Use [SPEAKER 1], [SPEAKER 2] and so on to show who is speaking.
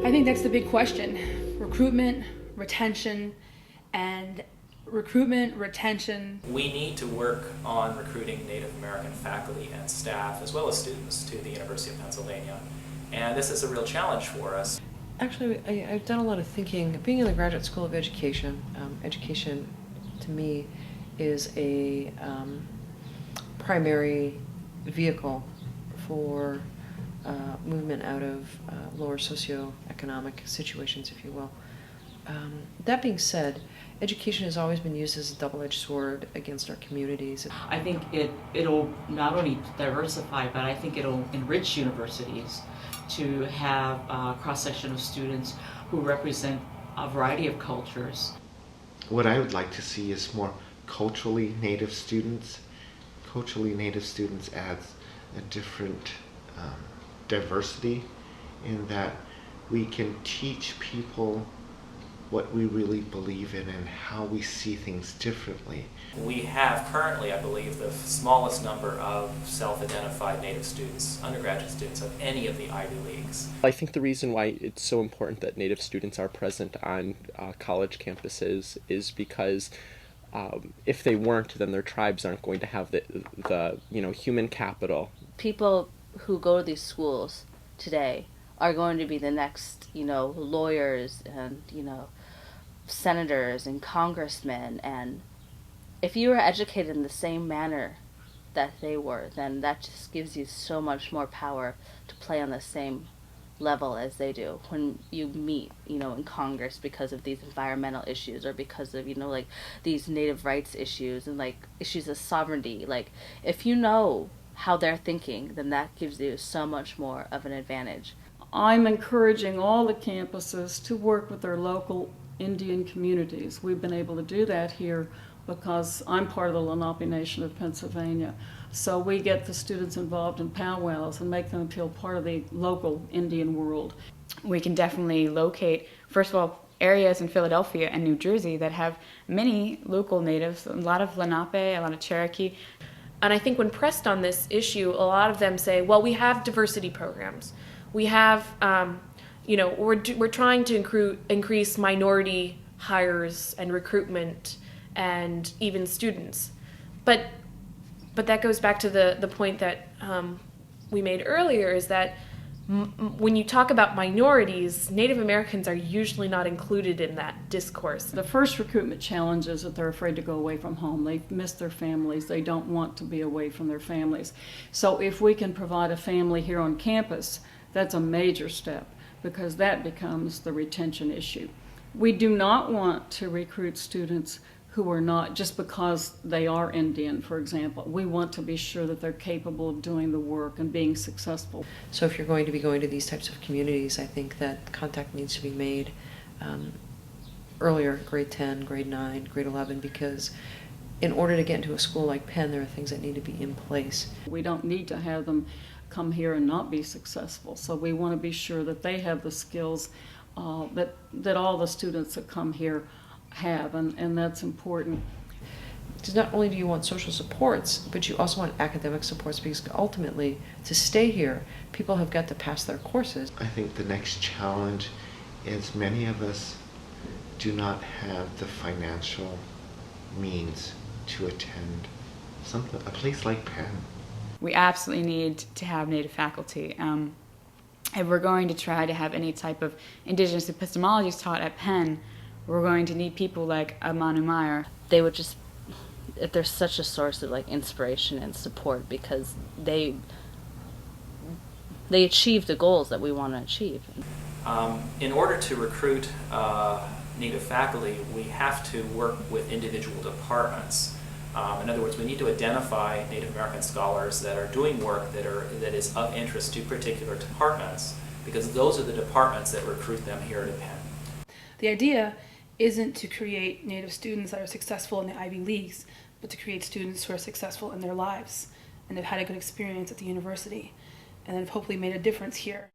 [SPEAKER 1] I think that's the big question. Recruitment, retention, and recruitment, retention.
[SPEAKER 2] We need to work on recruiting Native American faculty and staff, as well as students, to the University of Pennsylvania. And this is a real challenge for us.
[SPEAKER 3] Actually, I've done a lot of thinking. Being in the Graduate School of Education, education to me is a primary vehicle for movement out of lower socioeconomic situations, if you will. That being said, education has always been used as a double-edged sword against our communities.
[SPEAKER 4] I think it'll not only diversify, but I think it'll enrich universities to have a cross-section of students who represent a variety of cultures.
[SPEAKER 5] What I would like to see is more culturally native students. Culturally native students adds a different diversity in that we can teach people what we really believe in and how we see things differently.
[SPEAKER 2] We have currently, I believe, the smallest number of self-identified Native students, undergraduate students, of any of the Ivy Leagues.
[SPEAKER 6] I think the reason why it's so important that Native students are present on college campuses is because if they weren't, then their tribes aren't going to have the human capital.
[SPEAKER 7] People who go to these schools today are going to be the next, lawyers and, senators and congressmen. And if you were educated in the same manner that they were, then that just gives you so much more power to play on the same level as they do when you meet, in Congress because of these environmental issues or because of, these native rights issues and issues of sovereignty. If you know how they're thinking, then that gives you so much more of an advantage.
[SPEAKER 8] I'm encouraging all the campuses to work with their local Indian communities. We've been able to do that here because I'm part of the Lenape Nation of Pennsylvania. So we get the students involved in powwows and make them feel part of the local Indian world.
[SPEAKER 9] We can definitely locate, first of all, areas in Philadelphia and New Jersey that have many local natives, a lot of Lenape, a lot of Cherokee.
[SPEAKER 10] And I think when pressed on this issue, a lot of them say, well, we have diversity programs. We have, we're trying to increase minority hires and recruitment and even students. But that goes back to the point that we made earlier, is that when you talk about minorities, Native Americans are usually not included in that discourse.
[SPEAKER 8] The first recruitment challenge is that they're afraid to go away from home. They miss their families. They don't want to be away from their families. So if we can provide a family here on campus, that's a major step because that becomes the retention issue. We do not want to recruit students who are not just because they are Indian, for example. We want to be sure that they're capable of doing the work and being successful.
[SPEAKER 3] So if you're going to be going to these types of communities, I think that contact needs to be made earlier, grade 10, grade 9, grade 11, because in order to get into a school like Penn, there are things that need to be in place.
[SPEAKER 8] We don't need to have them come here and not be successful. So we want to be sure that they have the skills that all the students that come here have, and that's important.
[SPEAKER 3] Because not only do you want social supports, but you also want academic supports, because ultimately, to stay here, people have got to pass their courses.
[SPEAKER 5] I think the next challenge is many of us do not have the financial means to attend a place like Penn.
[SPEAKER 9] We absolutely need to have Native faculty. If we're going to try to have any type of indigenous epistemology taught at Penn, we're going to need people like Manu Meyer.
[SPEAKER 7] They would just, if there's such a source of inspiration and support, because they achieve the goals that we want to achieve.
[SPEAKER 2] In order to recruit Native faculty, we have to work with individual departments. In other words, we need to identify Native American scholars that are doing work that is of interest to particular departments, because those are the departments that recruit them here at Penn.
[SPEAKER 1] The idea isn't to create Native students that are successful in the Ivy Leagues, but to create students who are successful in their lives and have had a good experience at the university and have hopefully made a difference here.